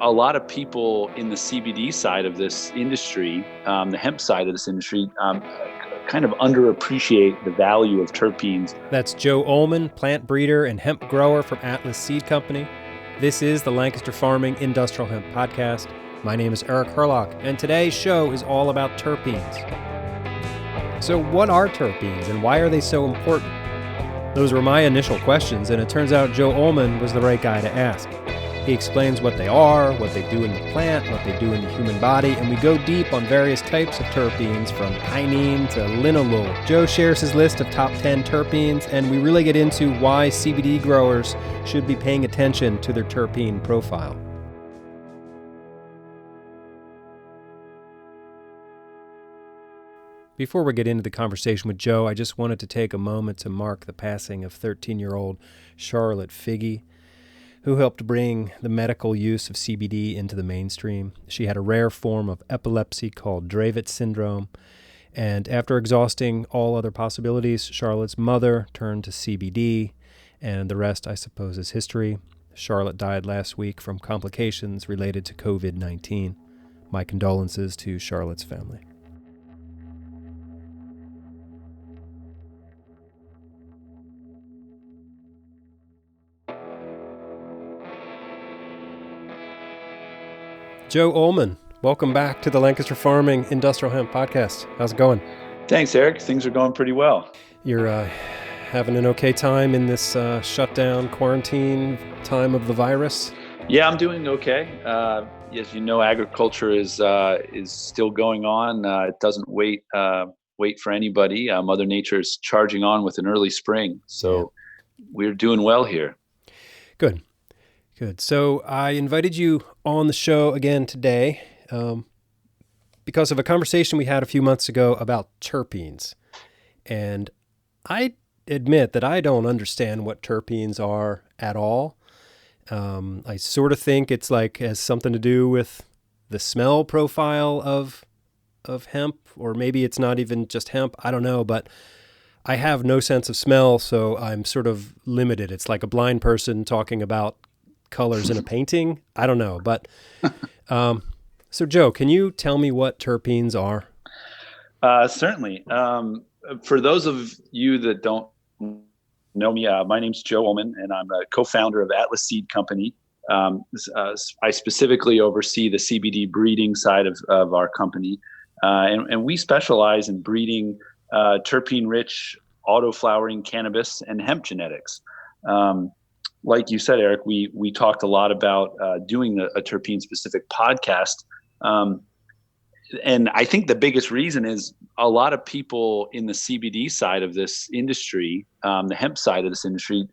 a lot of people in the CBD side of this industry, the hemp side of this industry, kind of underappreciate the value of terpenes. That's Joe Ullman, plant breeder and hemp grower from Atlas Seed Company. This is the Lancaster Farming Industrial Hemp Podcast. My name is Eric Herlock, and today's show is all about terpenes. So what are terpenes, and why are they so important? Those were my initial questions, and it turns out Joe Ullman was the right guy to ask. He explains what they are, what they do in the plant, what they do in the human body, and we go deep on various types of terpenes from pinene to linalool. Joe shares his list of top 10 terpenes, and we really get into why CBD growers should be paying attention to their terpene profile. Before we get into the conversation with Joe, I just wanted to take a moment to mark the passing of 13-year-old Charlotte Figge, who helped bring the medical use of CBD into the mainstream. She had a rare form of epilepsy called Dravet syndrome, and after exhausting all other possibilities, Charlotte's mother turned to CBD, and the rest, I suppose, is history. Charlotte died last week from complications related to COVID-19. My condolences to Charlotte's family. Joe Ullman, welcome back to the Lancaster Farming Industrial Hemp Podcast. How's it going? Thanks, Eric. Things are going pretty well. You're having an okay time in this shutdown, quarantine time of the virus? Yeah, I'm doing okay. As you know, agriculture is still going on. It doesn't wait for anybody. Mother Nature is charging on with an early spring, so we're doing well here. Good. So I invited you on the show again today because of a conversation we had a few months ago about terpenes. And I admit that I don't understand what terpenes are at all. I sort of think it's like has something to do with the smell profile of hemp, or maybe it's not even just hemp. I don't know, but I have no sense of smell, so I'm sort of limited. It's like a blind person talking about colors in a painting. I don't know, but so Joe, can you tell me what terpenes are? Certainly. For those of you that don't know me, my name's Joe Ullman, and I'm a co-founder of Atlas Seed Company. I specifically oversee the CBD breeding side of our company, and we specialize in breeding terpene-rich, auto-flowering cannabis and hemp genetics. Like you said, Eric, we talked a lot about doing a terpene-specific podcast. And I think the biggest reason is a lot of people in the CBD side of this industry, the hemp side of this industry,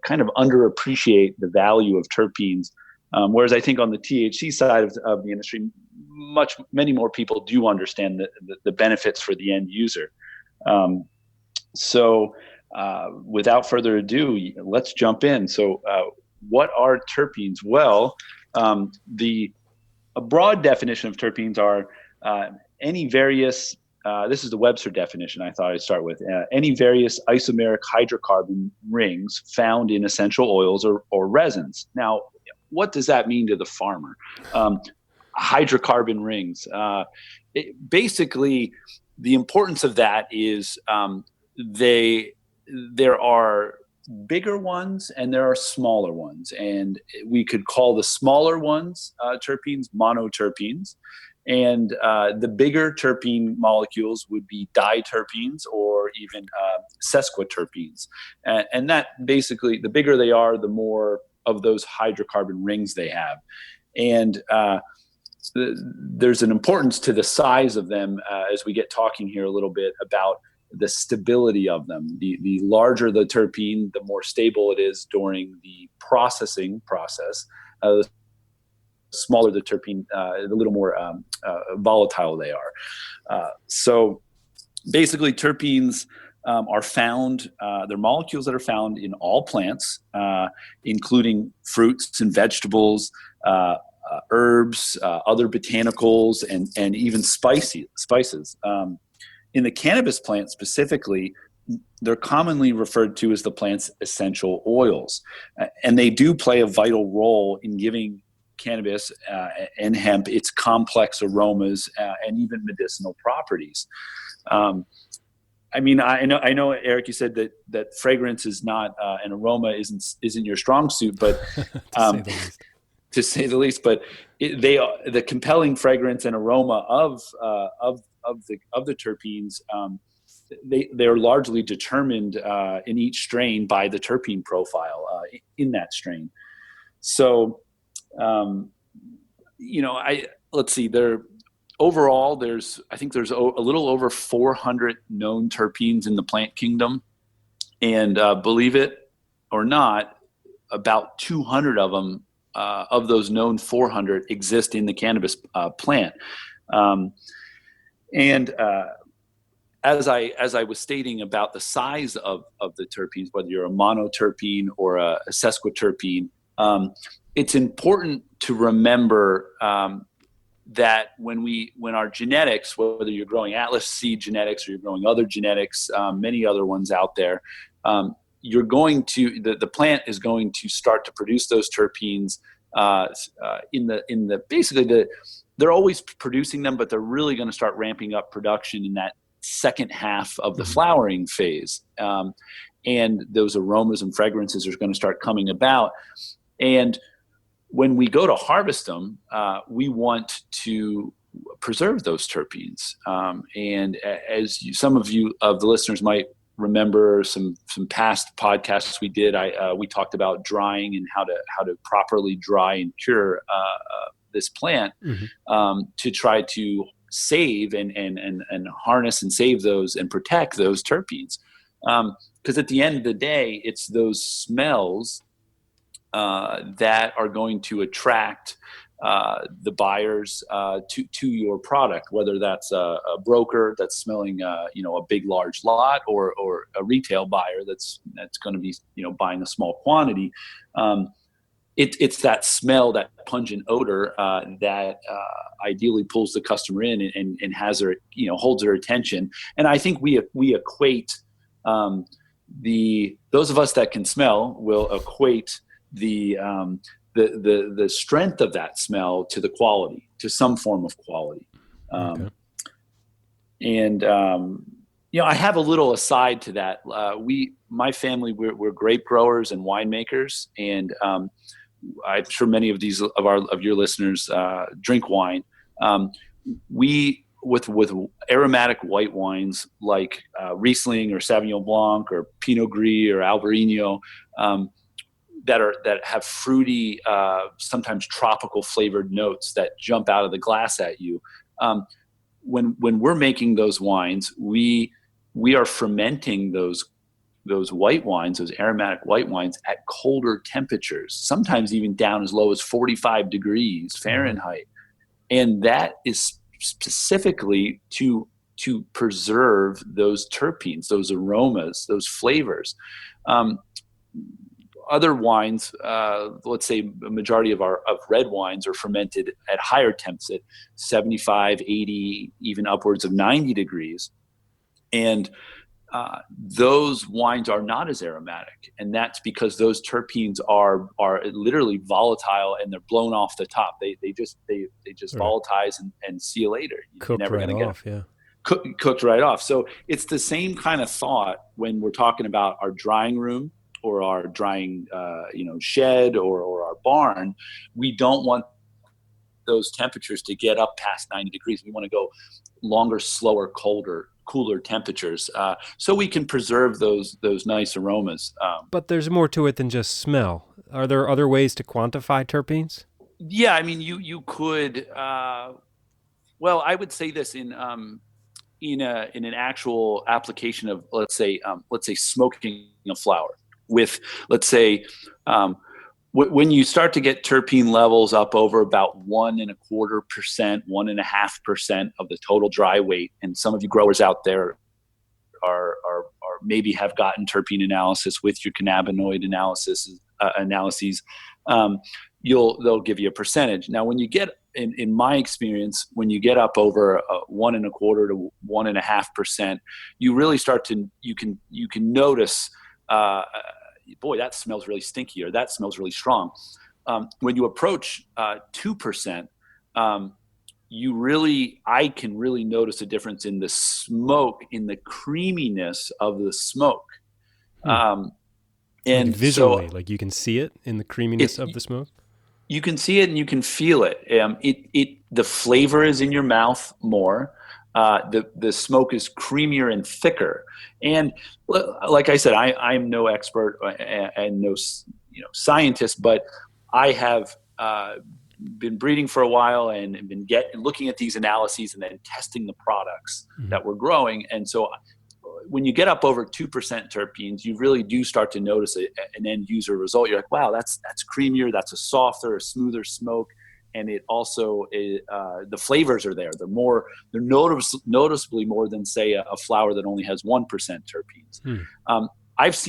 kind of underappreciate the value of terpenes. Whereas I think on the THC side of the industry, many more people do understand the benefits for the end user. Without further ado, let's jump in. So what are terpenes? Well, a broad definition of terpenes are any various, this is the Webster definition I thought I'd start with, any various isomeric hydrocarbon rings found in essential oils or resins. Now, what does that mean to the farmer? Hydrocarbon rings. Basically, the importance of that is there are bigger ones and there are smaller ones, and we could call the smaller ones terpenes monoterpenes, and the bigger terpene molecules would be diterpenes or even sesquiterpenes, and that basically, the bigger they are, the more of those hydrocarbon rings they have, and there's an importance to the size of them as we get talking here a little bit about the stability of them. The larger the terpene, the more stable it is during the processing process. The smaller the terpene, the little more volatile they are. So basically terpenes are found, they're molecules that are found in all plants, including fruits and vegetables, herbs, other botanicals, and even spices. In the cannabis plant specifically, they're commonly referred to as the plant's essential oils. And they do play a vital role in giving cannabis and hemp, its complex aromas and even medicinal properties. I mean, I know, Eric, you said that fragrance is not an aroma isn't your strong suit, but to say the least. to say the least. But the compelling fragrance and aroma of the terpenes, they're largely determined in each strain by the terpene profile in that strain. So, let's see. Overall, I think there's a little over 400 known terpenes in the plant kingdom, and believe it or not, about 200 of them, of those known 400, exist in the cannabis plant. And as I was stating about the size of the terpenes, whether you're a monoterpene or a sesquiterpene, it's important to remember that when our genetics, whether you're growing Atlas seed genetics or you're growing other genetics, many other ones out there, the plant is going to start to produce those terpenes they're always producing them, but they're really going to start ramping up production in that second half of the flowering phase. And those aromas and fragrances are going to start coming about. And when we go to harvest them, we want to preserve those terpenes. And as some of the listeners might remember, some past podcasts we did, we talked about drying and how to properly dry and cure this plant to try to save and harness and save those and protect those terpenes. Because at the end of the day, it's those smells that are going to attract the buyers to your product, whether that's a broker that's smelling a big large lot, or a retail buyer that's going to be buying a small quantity. It's that smell, that pungent odor that ideally pulls the customer in and has her holds their attention. And I think we equate those of us that can smell will equate the strength of that smell to the quality, to some form of quality. Okay. And I have a little aside to that. My family, we're grape growers and winemakers, and I'm sure many of your listeners drink wine. We with aromatic white wines like Riesling or Sauvignon Blanc or Pinot Gris or Albarino, that have fruity, sometimes tropical flavored notes that jump out of the glass at you. When we're making those wines, we are fermenting those white wines, those aromatic white wines, at colder temperatures, sometimes even down as low as 45 degrees Fahrenheit. And that is specifically to preserve those terpenes, those aromas, those flavors. Other wines, let's say a majority of red wines are fermented at higher temps, at 75, 80, even upwards of 90 degrees. And those wines are not as aromatic. And that's because those terpenes are literally volatile, and they're blown off the top. They just volatilize and see you later. Cooked never right gonna off, yeah. Cooked right off. So it's the same kind of thought when we're talking about our drying room or our drying shed or our barn. We don't want those temperatures to get up past 90 degrees. We want to go longer, slower, cooler temperatures, so we can preserve those nice aromas. But there's more to it than just smell. Are there other ways to quantify terpenes? Yeah, I mean, you could. Well, I would say this in an actual application of let's say smoking a flower with, let's say, when you start to get terpene levels up over about 1.25%, 1.5% of the total dry weight, and some of you growers out there are maybe have gotten terpene analysis with your cannabinoid analyses, they'll give you a percentage. Now, when you get in my experience, when you get up over 1.25% to 1.5%, you really start to you can notice. Boy, that smells really stinky, or that smells really strong. when you approach 2%, I can really notice a difference in the smoke, in the creaminess of the smoke. Like And visually, so like you can see it in the creaminess of the smoke. you can see it and you can feel it. The flavor is in your mouth more. The smoke is creamier and thicker. And like I said, I'm no expert and no scientist, but I have been breeding for a while and been looking at these analyses and then testing the products that we're growing. And so when you get up over 2% terpenes, you really do start to notice an end user result. You're like, wow, that's creamier. That's a softer, a smoother smoke. And it also, the flavors are there. They're noticeably more than, say, a flower that only has 1% terpenes. I've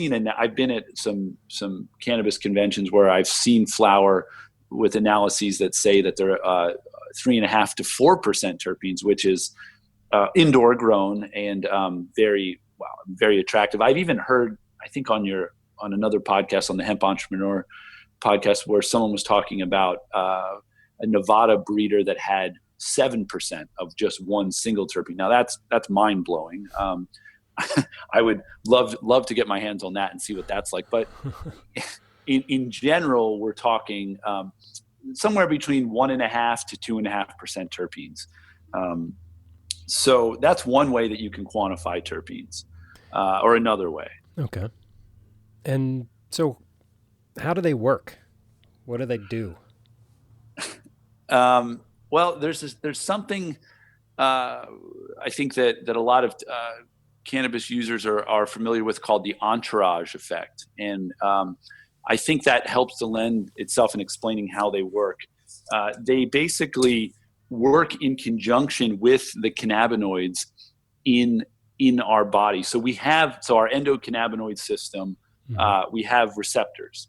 been at some cannabis conventions where I've seen flower with analyses that say that they're 3.5 to 4% terpenes, which is indoor grown and very attractive. I've even heard, I think on another podcast, on the Hemp Entrepreneur podcast, where someone was talking about a Nevada breeder that had 7% of just one single terpene. Now that's mind blowing. I would love to get my hands on that and see what that's like. But in general, we're talking somewhere between 1.5 to 2.5% terpenes. So that's one way that you can quantify terpenes, or another way. Okay. And so how do they work? What do they do? Well, there's something I think that a lot of cannabis users are familiar with called the entourage effect. And I think that helps to lend itself in explaining how they work. They basically work in conjunction with the cannabinoids in our body. So our endocannabinoid system, we have receptors.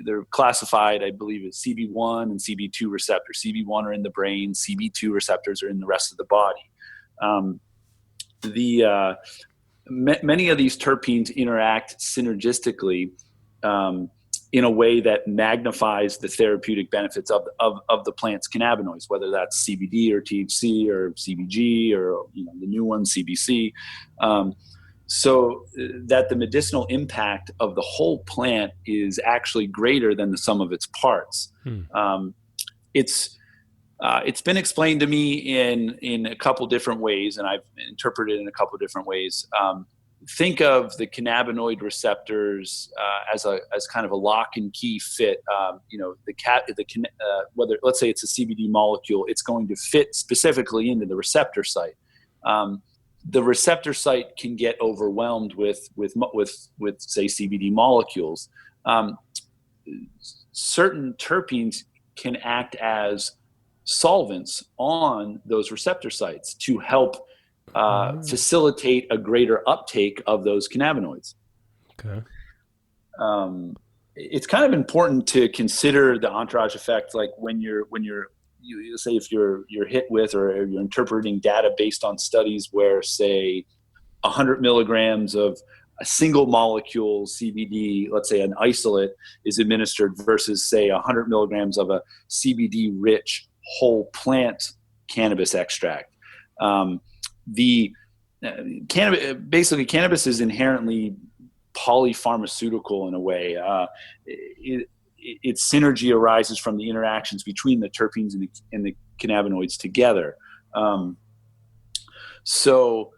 They're classified, I believe, as CB1 and CB2 receptors. CB1 are in the brain, CB2 receptors are in the rest of the body. Many of these terpenes interact synergistically in a way that magnifies the therapeutic benefits of the plant's cannabinoids, whether that's CBD or THC or CBG or the new one, CBC. So that the medicinal impact of the whole plant is actually greater than the sum of its parts. It's been explained to me in a couple different ways, and I've interpreted it in a couple different ways. Think of the cannabinoid receptors as kind of a lock and key fit. Whether, let's say it's a CBD molecule, it's going to fit specifically into the receptor site. The receptor site can get overwhelmed with say CBD molecules. Certain terpenes can act as solvents on those receptor sites to help facilitate a greater uptake of those cannabinoids. Okay. It's kind of important to consider the entourage effect, like when you say if you're hit with or you're interpreting data based on studies where, say, 100 milligrams of a single molecule CBD, let's say an isolate, is administered versus, say, 100 milligrams of a CBD-rich whole plant cannabis extract. Cannabis is inherently polypharmaceutical in a way. Its synergy arises from the interactions between the terpenes and the cannabinoids together. So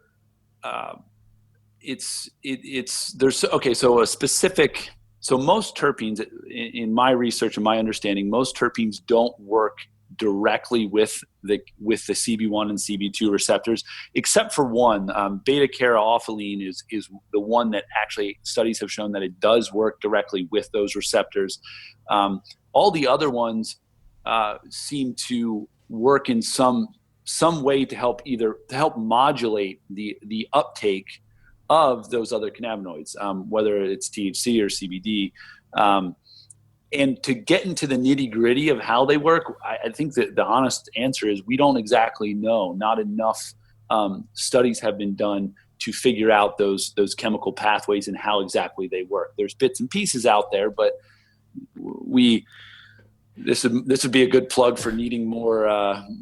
most terpenes, in my research and my understanding, most terpenes don't work directly with the CB1 and CB2 receptors, except for one. Beta-caryophyllene is the one that actually studies have shown that it does work directly with those receptors. All the other ones seem to work in some way to help modulate the uptake of those other cannabinoids, whether it's THC or CBD. And to get into the nitty-gritty of how they work, I think that the honest answer is we don't exactly know. Not enough studies have been done to figure out those chemical pathways and how exactly they work. There's bits and pieces out there, but we This would be a good plug for needing more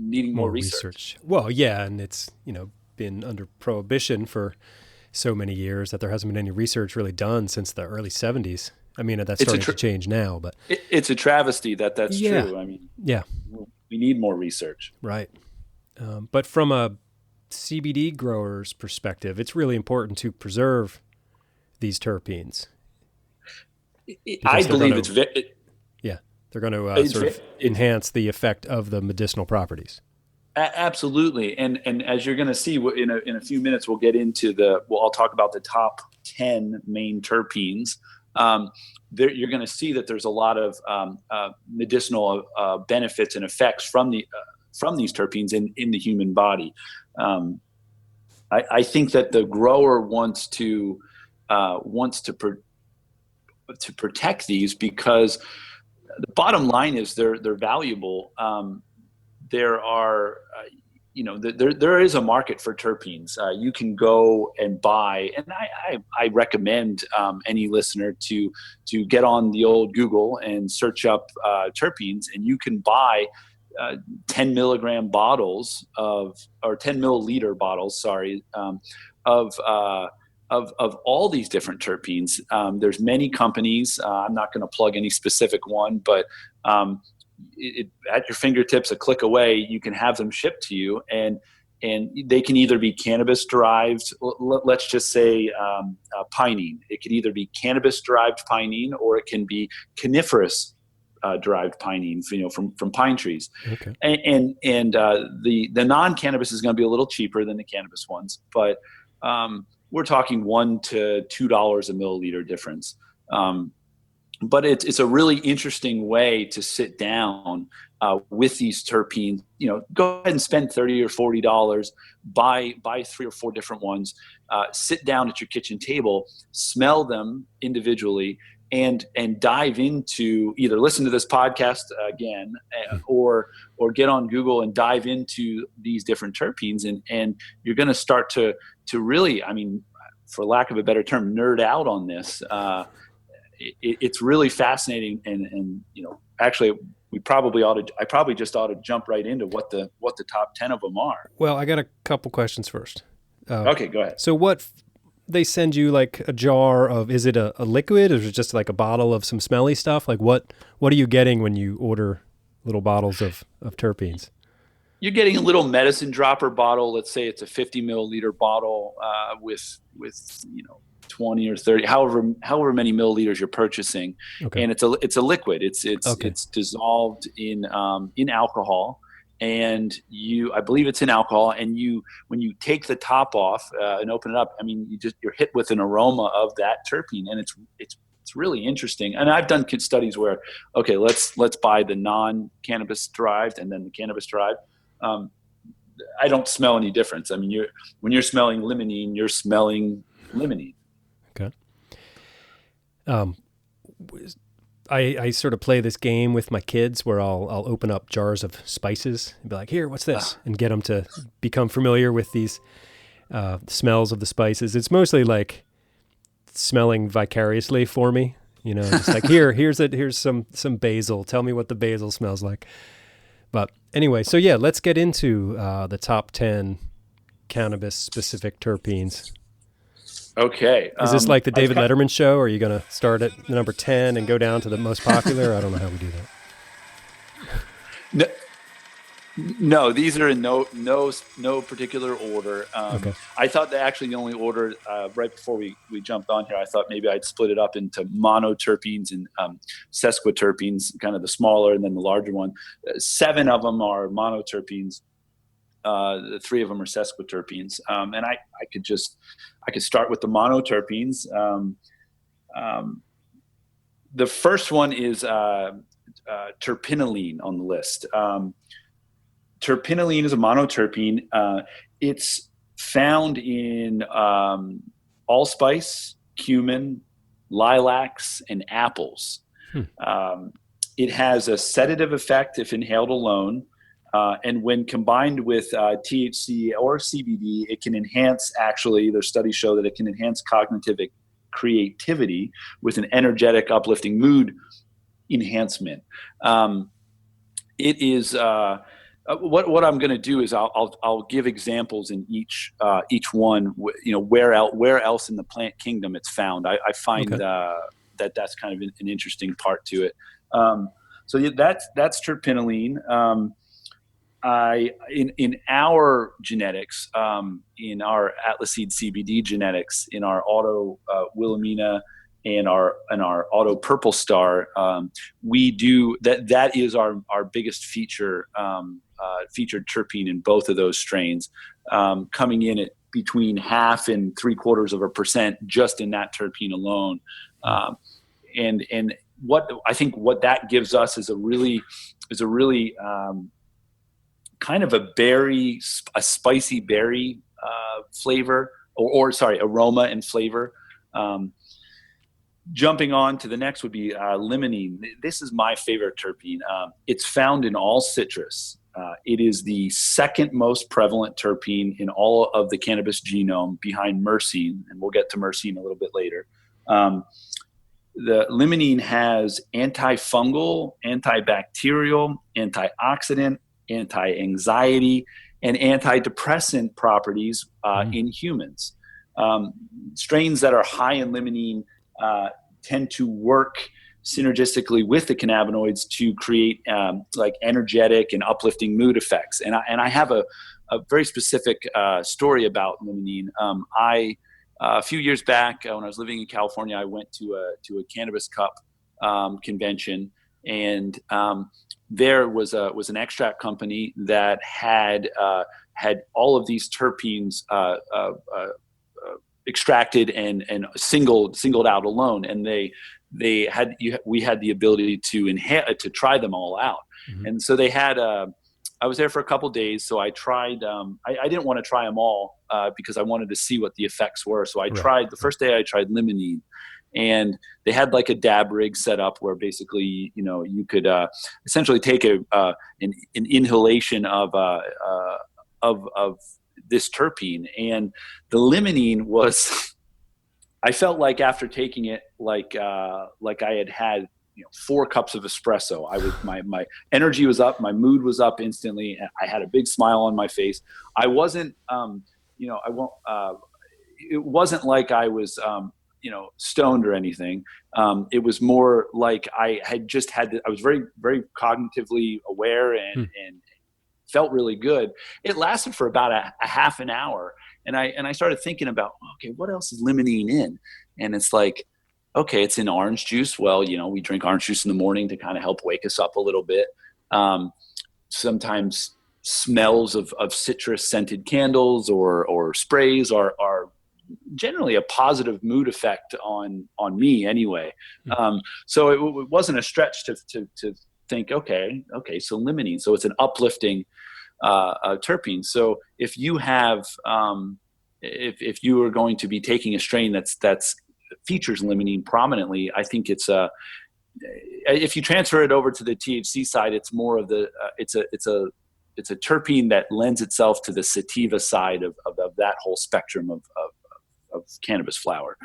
research. Well, yeah, and it's been under prohibition for so many years that there hasn't been any research really done since the early 70s. I mean, that's starting to change now, but it's a travesty that's true. I mean, yeah, we need more research. Right. But from a CBD grower's perspective, it's really important to preserve these terpenes. I believe they're going to sort of enhance the effect of the medicinal properties. Absolutely, and as you're going to see in a few minutes, we'll get into I'll talk about the top 10 main terpenes. You're going to see that there's a lot of medicinal benefits and effects from these terpenes in the human body. I think that the grower wants to protect these because the bottom line is they're valuable. There are, there is a market for terpenes. You can go and buy, and I recommend any listener to get on the old Google and search up terpenes, and you can buy 10 milligram bottles or 10 milliliter bottles, of all these different terpenes. There's many companies. I'm not going to plug any specific one, but at your fingertips, a click away, you can have them shipped to you, and they can either be cannabis derived. Let's just say pinene. It could either be cannabis derived pinene, or it can be coniferous derived pinene, from pine trees. Okay. And the non-cannabis is going to be a little cheaper than the cannabis ones, but we're talking $1 to $2 a milliliter difference. But it's a really interesting way to sit down with these terpenes. Go ahead and spend $30 or $40, buy 3 or 4 different ones, sit down at your kitchen table, smell them individually, and dive into, either listen to this podcast again, or get on Google and dive into these different terpenes, and you're going to start to really, I mean, for lack of a better term, nerd out on this. It's really fascinating, and actually I probably just ought to jump right into what the top 10 of them are. Well, I got a couple questions first. Okay, go ahead. So what they send you, like a jar of, is it a liquid, or is it just like a bottle of some smelly stuff? Like what are you getting when you order little bottles of terpenes? You're getting a little medicine dropper bottle. Let's say it's a 50 milliliter bottle with 20 or 30, however many milliliters you're purchasing. Okay. And it's a liquid. It's dissolved in alcohol, and I believe it's in alcohol. And when you take the top off and open it up, I mean, you're hit with an aroma of that terpene, and it's really interesting. And I've done studies where, okay, let's buy the non-cannabis derived and then the cannabis derived. I don't smell any difference. I mean, when you're smelling limonene, you're smelling limonene. Okay. I sort of play this game with my kids where I'll open up jars of spices and be like, here, what's this? And get them to become familiar with these smells of the spices. It's mostly like smelling vicariously for me, just like, here's some basil. Tell me what the basil smells like. But anyway, so yeah, let's get into the top 10 cannabis specific terpenes. Okay. Is this like the David Letterman show? Or are you going to start at number 10 and go down to the most popular? I don't know how we do that. No, these are in no particular order. Okay. I thought that actually the only order, right before we jumped on here, I thought maybe I'd split it up into monoterpenes and sesquiterpenes, kind of the smaller and then the larger one. 7 of them are monoterpenes. 3 of them are sesquiterpenes. And I could start with the monoterpenes. The first one is terpinolene on the list. Terpinolene is a monoterpene. It's found in allspice, cumin, lilacs, and apples. It has a sedative effect if inhaled alone. And when combined with THC or CBD, it can enhance, actually, their studies show that it can enhance cognitive creativity with an energetic, uplifting mood enhancement. It is what I'm going to do is I'll give examples in each one. Where else in the plant kingdom it's found. I find Okay. that's kind of an interesting part to it. So yeah, that's terpinolene. In our genetics, in our Atlaseed CBD genetics, in our auto Wilhelmina and our auto Purple Star, we do that. That is our biggest featured terpene in both of those strains, coming in at between 0.5% and 0.75% just in that terpene alone. And what I think what that gives us is a really kind of a spicy berry flavor, or sorry, aroma and flavor. Jumping on to the next would be limonene. This is my favorite terpene. It's found in all citrus. It is the second most prevalent terpene in all of the cannabis genome, behind Mersin, and we'll get to Mersin a little bit later. The limonene has antifungal, antibacterial, antioxidant, anti-anxiety, and antidepressant properties in humans. Strains that are high in limonene tend to work synergistically with the cannabinoids to create like energetic and uplifting mood effects. And I have a very specific story about limonene. A few years back, when I was living in California, I went to a Cannabis Cup convention, and there was an extract company that had all of these terpenes extracted and singled out alone, and we had the ability to try them all out. Mm-hmm. And so they had I was there for a couple of days, so I tried. I didn't want to try them all because I wanted to see what the effects were. So I tried the first day. I tried limonene, and they had like a dab rig set up where basically, you could essentially take an inhalation of this terpene, and the limonene was. I felt like after taking it, like I had 4 cups of espresso. My energy was up, my mood was up instantly. I had a big smile on my face. I wasn't, it wasn't like I was, stoned or anything. It was more like I was very, very cognitively aware and felt really good. It lasted for about a half an hour. And I started thinking about, okay, what else is limonene in? And it's like, okay, it's in orange juice. Well, we drink orange juice in the morning to kind of help wake us up a little bit. Sometimes smells of citrus scented candles or sprays are generally a positive mood effect on me anyway. So it wasn't a stretch to think, okay, so limonene. So it's an uplifting terpene. So if you have, if you are going to be taking a strain that's features limonene prominently, I think it's if you transfer it over to the THC side, it's more of the it's a terpene that lends itself to the sativa side of that whole spectrum of cannabis flower.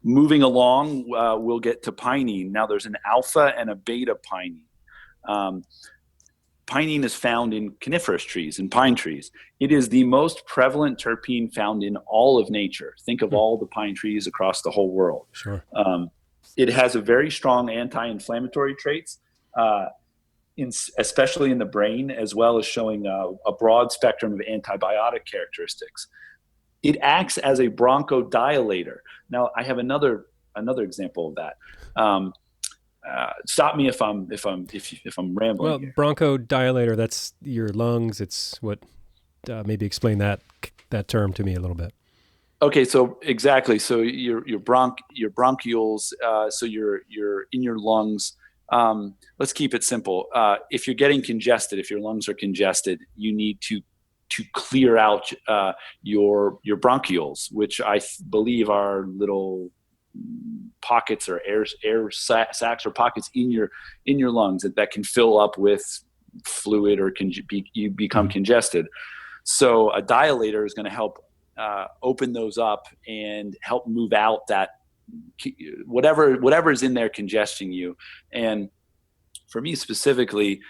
Moving along, we'll get to pinene. Now there's an alpha and a beta pinene. Pinene is found in coniferous trees and pine trees. It is the most prevalent terpene found in all of nature. Think of all the pine trees across the whole world. Sure. It has a very strong anti-inflammatory traits, especially in the brain, as well as showing a broad spectrum of antibiotic characteristics. It acts as a bronchodilator. Now, I have another example of that. Stop me if I'm rambling. Well, here. Bronchodilator, that's your lungs. It's what, maybe explain that term to me a little bit. Okay, so exactly. So your bronchioles. So you're in your lungs. Let's keep it simple. If you're getting congested, if your lungs are congested, you need to clear out your bronchioles, which I believe are little pockets or air sacs or pockets in your lungs that can fill up with fluid or you become congested. So a dilator is going to help open those up and help move out that whatever is in there congesting you. And for me specifically,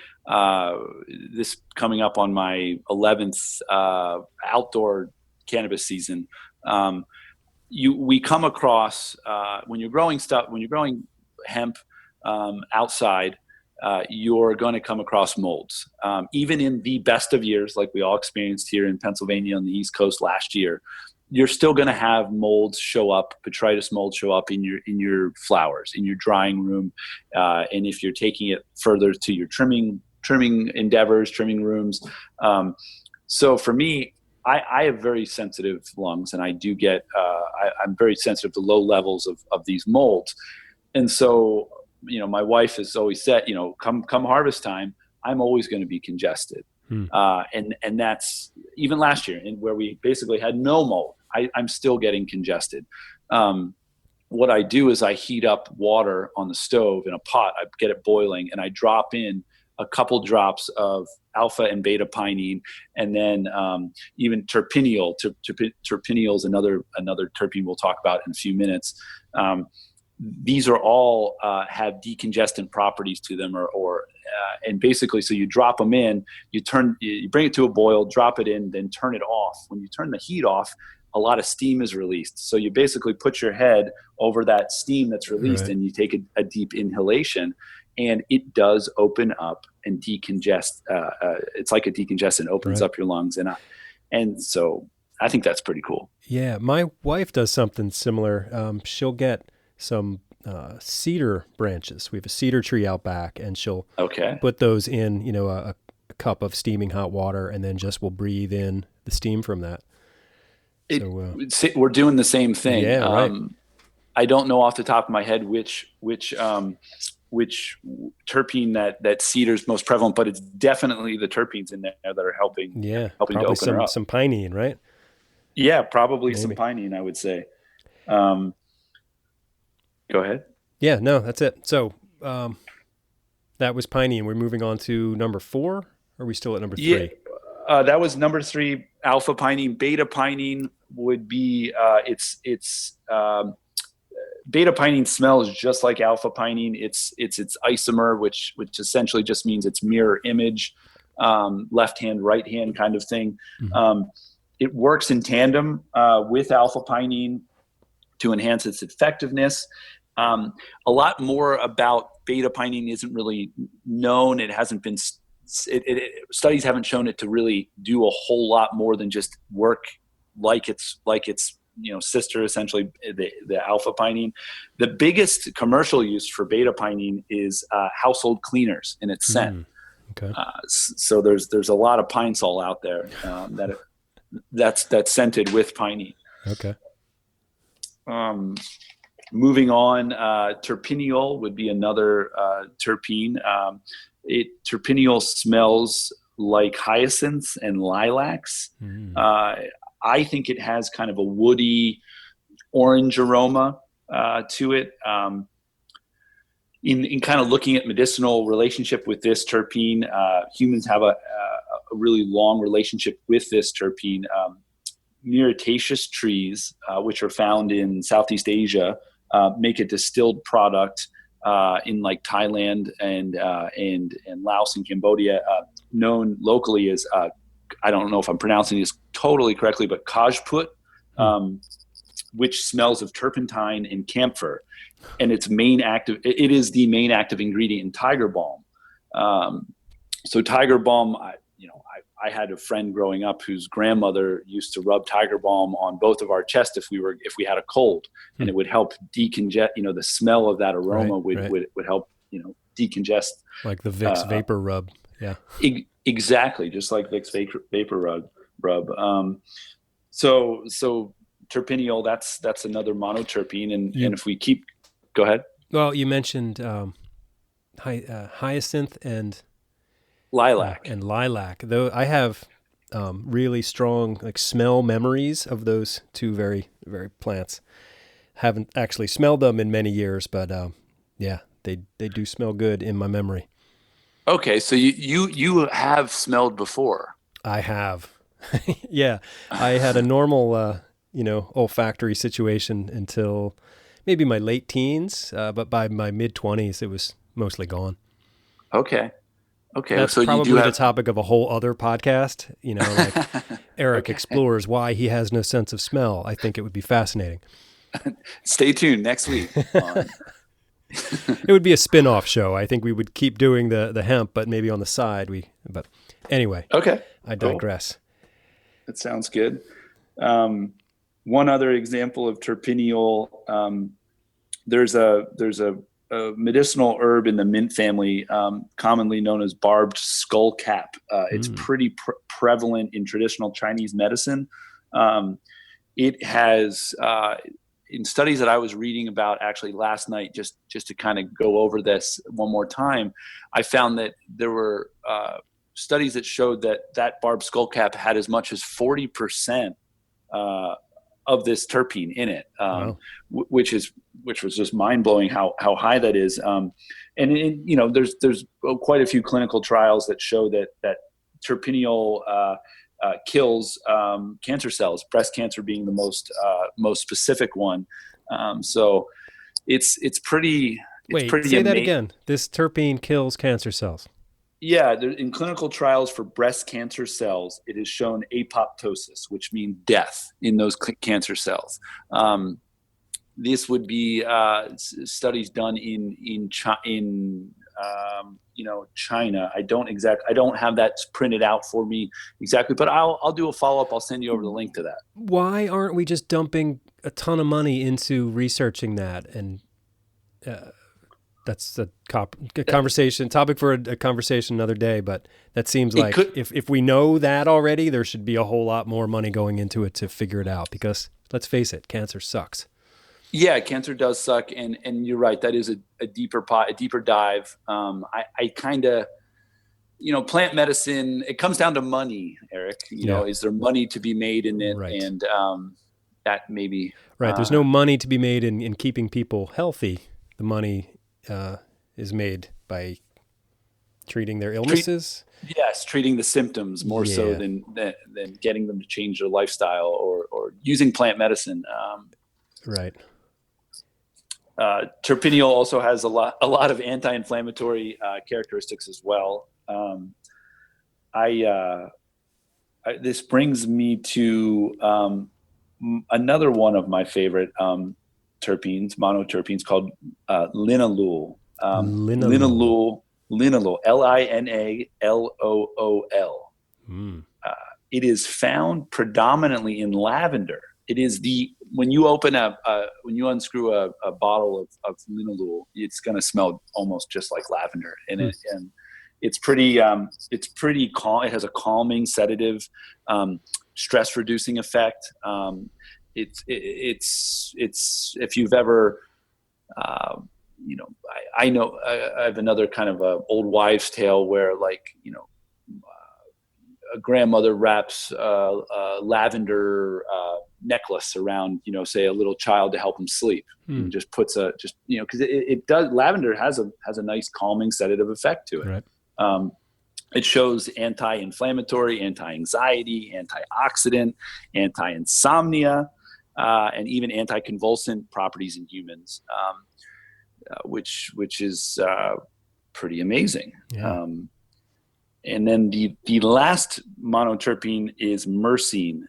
this coming up on my 11th outdoor cannabis season, we come across when you're growing hemp outside, you're going to come across molds. Even in the best of years, like we all experienced here in Pennsylvania on the East Coast last year, you're still going to have molds show up, botrytis molds show up in your flowers, in your drying room, and if you're taking it further to your trimming endeavors, trimming rooms. So for me, I have very sensitive lungs, and I do get I'm very sensitive to low levels of these molds, and so my wife has always said, come harvest time, I'm always going to be congested. And that's even last year, where we basically had no mold. I'm still getting congested. What I do is I heat up water on the stove in a pot. I get it boiling, and I drop in a couple drops of alpha and beta pinene, and then even terpeneol. Terpeneol is another terpene we'll talk about in a few minutes. These are all have decongestant properties to them, and basically, so you drop them in, you bring it to a boil, drop it in, then turn it off. When you turn the heat off, a lot of steam is released. So you basically put your head over that steam that's released, right, and you take a deep inhalation, and it does open up and decongest. It's like a decongestant, opens up your lungs, and so I think that's pretty cool. Yeah, my wife does something similar. She'll get some cedar branches. We have a cedar tree out back, and she'll put those in, a cup of steaming hot water, and then just will breathe in the steam from that. We're doing the same thing. Yeah, right. I don't know off the top of my head which terpene that cedar is most prevalent, but it's definitely the terpenes in there that are helping. Yeah, helping to open her up. Some pinene, right? Yeah, probably maybe some pinene, I would say. Go ahead. Yeah, no, that's it. So that was pinene. We're moving on to number 4. Or are we still at number 3? Yeah, that was number 3, alpha pinene. Beta pinene would be beta pinene smells just like alpha pinene. It's isomer, which essentially just means it's mirror image, left hand, right hand kind of thing. Mm-hmm. It works in tandem with alpha pinene to enhance its effectiveness. A lot more about beta pinene isn't really known. It hasn't been studies haven't shown it to really do a whole lot more than just work like its sister, essentially the alpha pinene. The biggest commercial use for beta pinene is household cleaners in its scent. Okay. So there's a lot of pine sol out there that's scented with pinene. Okay. Moving on, terpeneol would be another terpene. Terpeneol smells like hyacinths and lilacs. I think it has kind of a woody orange aroma to it. In kind of looking at medicinal relationship with this terpene, humans have a really long relationship with this terpene. Myrtaceous trees, which are found in Southeast Asia, make a distilled product in like Thailand and Laos and Cambodia, known locally as I don't know if I'm pronouncing this totally correctly, but kajput, which smells of turpentine and camphor, and it is the main active ingredient in Tiger Balm. So Tiger Balm, I had a friend growing up whose grandmother used to rub Tiger Balm on both of our chests if we had a cold, and it would help decongest. The smell of that aroma would help decongest, like the Vicks vapor rub. Yeah, exactly, just like Vicks vapor rub. So terpeneol, that's another monoterpene, and if we go ahead. Well, you mentioned hyacinth and lilac. Though I have really strong smell memories of those two very, very plants. Haven't actually smelled them in many years, but yeah, they do smell good in my memory. Okay, so you have smelled before. I have. Yeah, I had a normal olfactory situation until maybe my late teens, but by my mid-20s it was mostly gone. Okay. Okay. That's So you do probably the have. topic of a whole other podcast. Like Eric Okay. explores why he has no sense of smell. I think it would be fascinating. Stay tuned next week on. It would be a spin-off show. I think we would keep doing the hemp, but maybe on the side but anyway, Okay. I Cool. digress. That sounds good. One other example of terpineol. There's a medicinal herb in the mint family, commonly known as barbed skullcap. It's pretty prevalent in traditional Chinese medicine. It has, in studies that I was reading about actually last night, just to kind of go over this one more time, I found that there were studies that showed that barbed skullcap had as much as 40% of this terpene in it, Wow. which was just mind blowing how high that is. There's quite a few clinical trials that show that terpineol kills cancer cells, breast cancer being the most specific one. So it's pretty Wait, say that amazing. again. This terpene kills cancer cells. Yeah, in clinical trials for breast cancer cells, it has shown apoptosis, which means death in those cancer cells. This would be studies done in China. I don't have that printed out for me exactly, but I'll do a follow up. I'll send you over the link to that. Why aren't we just dumping a ton of money into researching that? And that's a conversation topic for a conversation another day. But that seems like if we know that already, there should be a whole lot more money going into it to figure it out. Because let's face it, cancer sucks. Yeah, cancer does suck, and you're right. That is a deeper dive. I kind of, plant medicine. It comes down to money, Eric. Is there money to be made in it? Right. And that maybe right. There's no money to be made in keeping people healthy. The money is made by treating their illnesses. Treating the symptoms more so than getting them to change their lifestyle or using plant medicine. Right. Terpineol also has a lot of anti-inflammatory characteristics as well. This brings me to another one of my favorite terpenes, monoterpenes, called linalool. Linalool, Linalool. It is found predominantly in lavender. It is when you unscrew a bottle of linalool, it's going to smell almost just like lavender, and it's pretty calm. It has a calming, sedative, stress reducing effect. It's if you've ever, I know I have another kind of a old wives' tale where a grandmother wraps lavender necklace around, say a little child to help him sleep, and just puts because it does. Lavender has a nice calming, sedative effect to it. Right. It shows anti-inflammatory, anti-anxiety, antioxidant, anti-insomnia, and even anti-convulsant properties in humans, which is pretty amazing. Yeah. And then the last monoterpene is Mersin.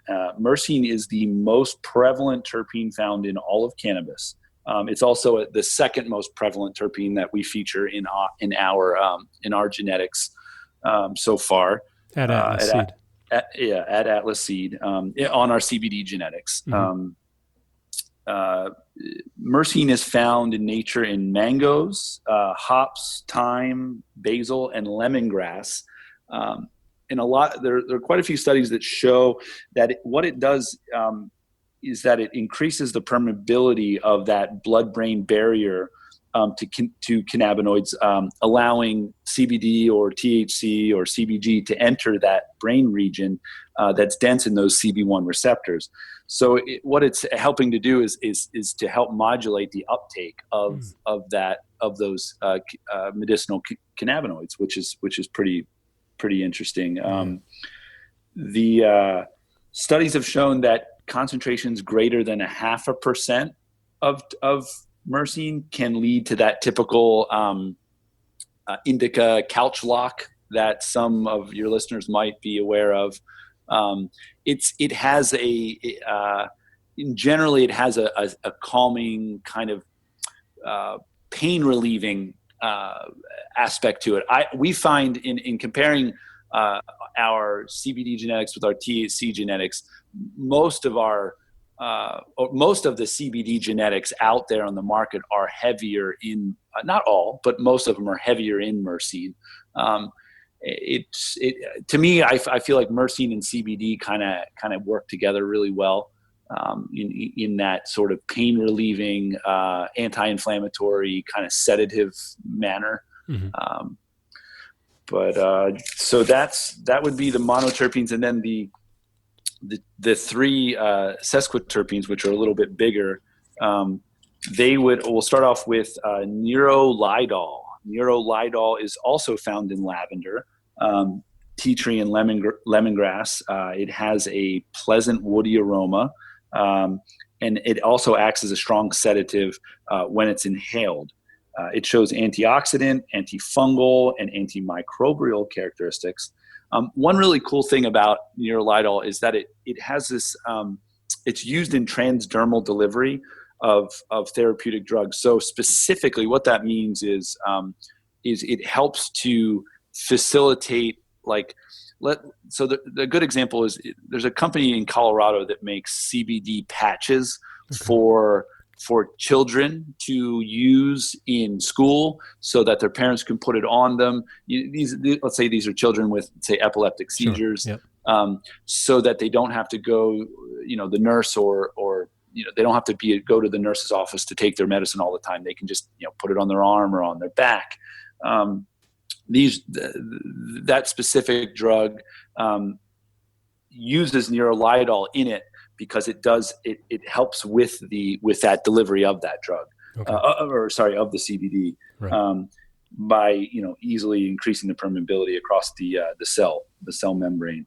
Mersin is the most prevalent terpene found in all of cannabis. It's also the second most prevalent terpene that we feature in our genetics so far. At Atlas Seed. At Atlas Seed on our CBD genetics. Mersin is found in nature in mangoes, hops, thyme, basil, and lemongrass. And there are quite a few studies that show that what it does is that it increases the permeability of that blood-brain barrier to cannabinoids, allowing CBD or THC or CBG to enter that brain region that's dense in those CB1 receptors. So what it's helping to do is to help modulate the uptake of those medicinal cannabinoids, which is pretty interesting. The studies have shown that concentrations greater than 0.5% of Mersin can lead to that typical indica couch lock that some of your listeners might be aware of. It has generally it has a calming kind of pain relieving aspect to it. We find in comparing our CBD genetics with our THC genetics, most of the CBD genetics out there on the market are heavier in, not all, but most of them are heavier in Mersin. To me, I feel like Mersin and CBD kind of work together really well in that sort of pain relieving, anti-inflammatory kind of sedative manner. Mm-hmm. So that would be the monoterpenes, and then the three sesquiterpenes, which are a little bit bigger. We'll start off with neurolidol. Neurolidol is also found in lavender, tea tree, and lemongrass. It has a pleasant woody aroma, and it also acts as a strong sedative when it's inhaled. It shows antioxidant, antifungal, and antimicrobial characteristics. One really cool thing about neurolidol is that it has this. It's used in transdermal delivery of therapeutic drugs. So specifically, what that means is it helps to facilitate So the good example is there's a company in Colorado that makes CBD patches for children to use in school so that their parents can put it on them. Let's say these are children with, say, epileptic seizures, sure. Yep. So that they don't have to go, the nurse or they don't have to go to the nurse's office to take their medicine all the time. They can just, put it on their arm or on their back. That specific drug uses neurolidol in it because it helps with that delivery of that drug, of the CBD, right. By easily increasing the permeability across the cell membrane.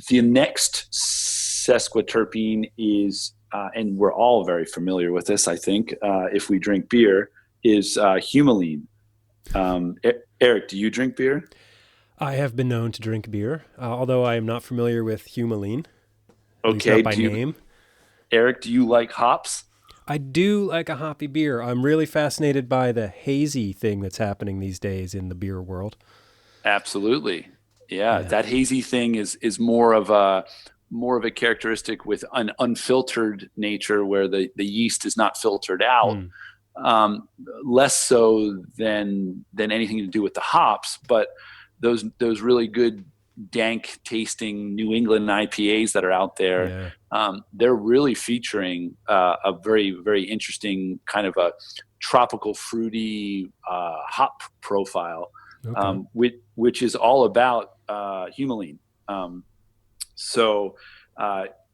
The next sesquiterpene is, and we're all very familiar with this, I think, if we drink beer, is humulene. Eric, do you drink beer? I have been known to drink beer, although I am not familiar with humulene. Okay, not by name. Eric, do you like hops? I do like a hoppy beer. I'm really fascinated by the hazy thing that's happening these days in the beer world. Absolutely. Yeah. That hazy thing is more of a characteristic with an unfiltered nature where the yeast is not filtered out. Less so than anything to do with the hops, but those really good dank tasting New England IPAs that are out there, they're really featuring a very, very interesting kind of a tropical fruity hop profile, which is all about humulene.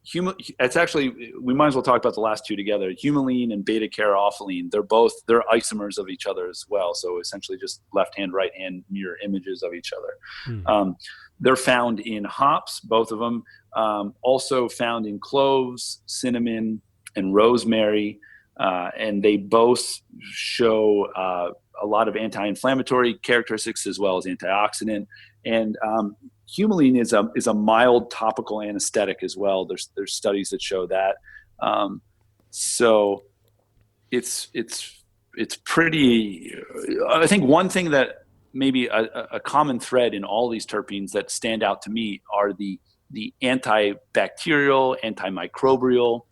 It's actually, we might as well talk about the last two together. Humulene and beta-caryophyllene, they're isomers of each other as well. So essentially just left hand, right hand mirror images of each other. They're found in hops, both of them. Also found in cloves, cinnamon, and rosemary. And they both show a lot of anti-inflammatory characteristics as well as antioxidant. And humulene is a mild topical anesthetic as well. There's studies that show that. So it's pretty. I think one thing that maybe a common thread in all these terpenes that stand out to me are the antibacterial, antimicrobial,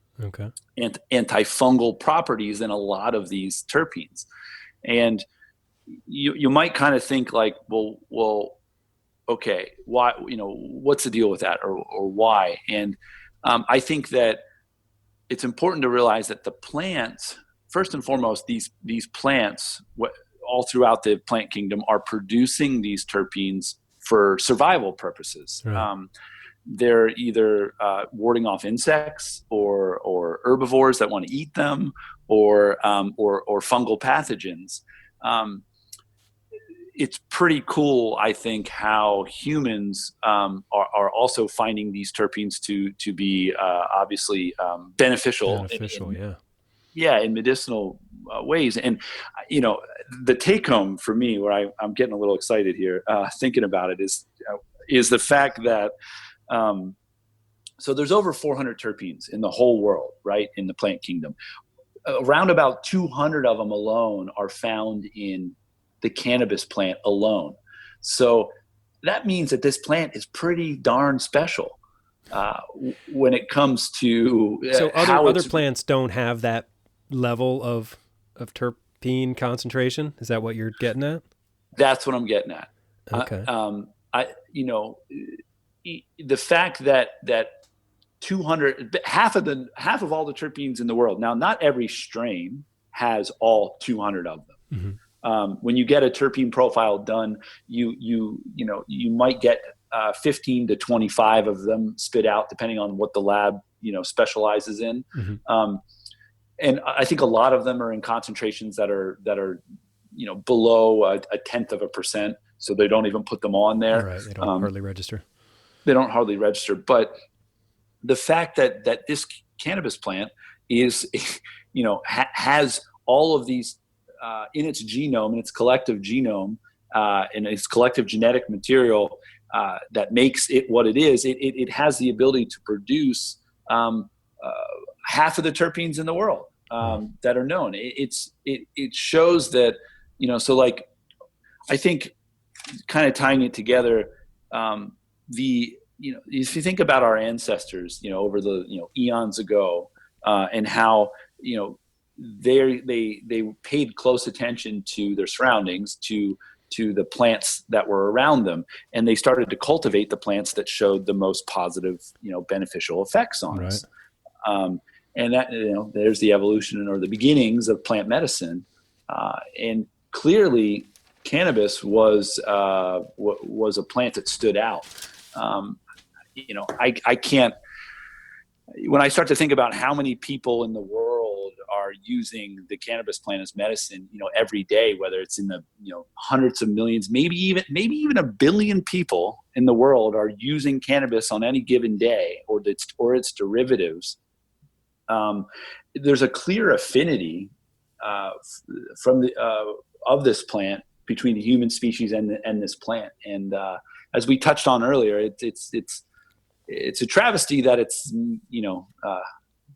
and antifungal properties in a lot of these terpenes. And you might kind of think like, well, okay, why? What's the deal with that, or why? And I think that it's important to realize that the plants, first and foremost, these plants, all throughout the plant kingdom, are producing these terpenes for survival purposes. Right. They're either warding off insects or herbivores that want to eat them, or fungal pathogens. It's pretty cool, I think, how humans are also finding these terpenes to be obviously beneficial. Yeah. In medicinal ways. And the take home for me, where I'm getting a little excited here, thinking about it, is the fact that so there's over 400 terpenes in the whole world, right, in the plant kingdom. Around about 200 of them alone are found in the cannabis plant alone. So that means that this plant is pretty darn special when it comes to so how other plants don't have that level of terpene concentration. Is that what you're getting at? That's what I'm getting at. Okay. The fact that 200, half of all the terpenes in the world. Now, not every strain has all 200 of them. Mm-hmm. When you get a terpene profile done, you might get 15 to 25 of them spit out, depending on what the lab specializes in. Mm-hmm. And I think a lot of them are in concentrations that are below a 0.1%, so they don't even put them on there. Right, they don't hardly register. They don't hardly register, but the fact that this cannabis plant is, has all of these in its genome, in its collective genome, and its collective genetic material that makes it what it is, it has the ability to produce half of the terpenes in the world that are known. It shows that, so like, I think kind of tying it together, if you think about our ancestors, over the eons ago, and how they paid close attention to their surroundings, to the plants that were around them, and they started to cultivate the plants that showed the most positive, beneficial effects on us. And that there's the evolution or the beginnings of plant medicine, and clearly cannabis was a plant that stood out. I can't, when I start to think about how many people in the world are using the cannabis plant as medicine, every day, whether it's in the, hundreds of millions, maybe even a billion people in the world are using cannabis on any given day, or its derivatives. There's a clear affinity from of this plant between the human species and this plant. And as we touched on earlier, it's a travesty that it's